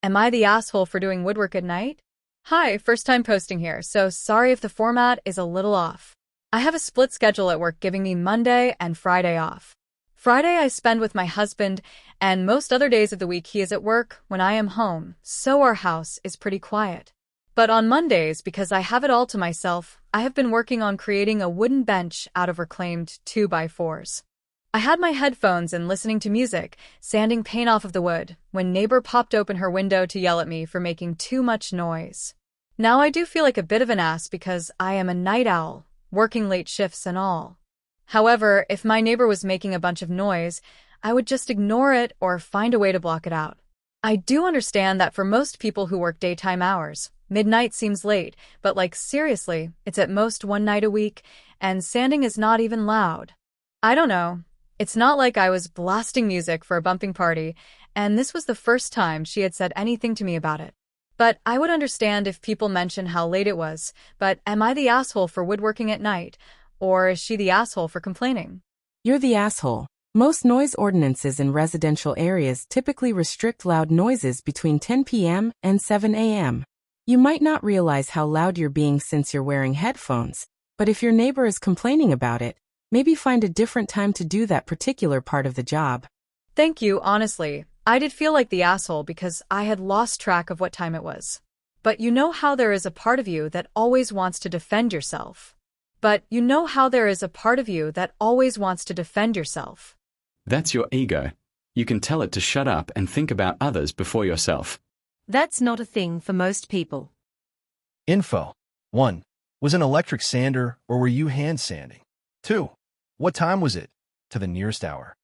Am I the asshole for doing woodwork at night? Hi, first time posting here, so sorry if the format is a little off. I have a split schedule at work giving me Monday and Friday off. Friday I spend with my husband, and most other days of the week he is at work when I am home, so our house is pretty quiet. But on Mondays, because I have it all to myself, I have been working on creating a wooden bench out of reclaimed 2x4s. I had my headphones and listening to music, sanding paint off of the wood, when neighbor popped open her window to yell at me for making too much noise. Now I do feel like a bit of an ass because I am a night owl, working late shifts and all. However, if my neighbor was making a bunch of noise, I would just ignore it or find a way to block it out. I do understand that for most people who work daytime hours, midnight seems late, but seriously, it's at most one night a week, and sanding is not even loud. I don't know. It's not like I was blasting music for a bumping party, and this was the first time she had said anything to me about it. But I would understand if people mention how late it was, but am I the asshole for woodworking at night, or is she the asshole for complaining? You're the asshole. Most noise ordinances in residential areas typically restrict loud noises between 10 p.m. and 7 a.m. You might not realize how loud you're being since you're wearing headphones, but if your neighbor is complaining about it, maybe find a different time to do that particular part of the job. Thank you, honestly. I did feel like the asshole because I had lost track of what time it was. But you know how there is a part of you that always wants to defend yourself. That's your ego. You can tell it to shut up and think about others before yourself. That's not a thing for most people. Info. 1. Was an electric sander or were you hand sanding? 2. What time was it? To the nearest hour.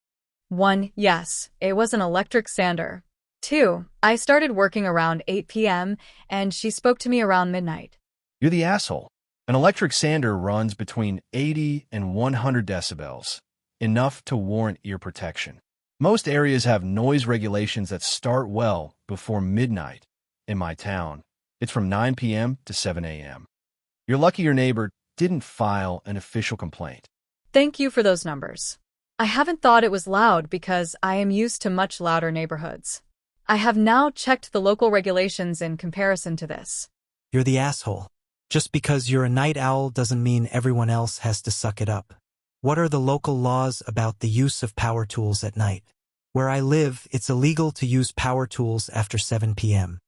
1. Yes, it was an electric sander. 2. I started working around 8 p.m. and she spoke to me around midnight. You're the asshole. An electric sander runs between 80 and 100 decibels, enough to warrant ear protection. Most areas have noise regulations that start well before midnight. In my town, it's from 9 p.m. to 7 a.m. You're lucky your neighbor didn't file an official complaint. Thank you for those numbers. I haven't thought it was loud because I am used to much louder neighborhoods. I have now checked the local regulations in comparison to this. You're the asshole. Just because you're a night owl doesn't mean everyone else has to suck it up. What are the local laws about the use of power tools at night? Where I live, it's illegal to use power tools after 7 p.m.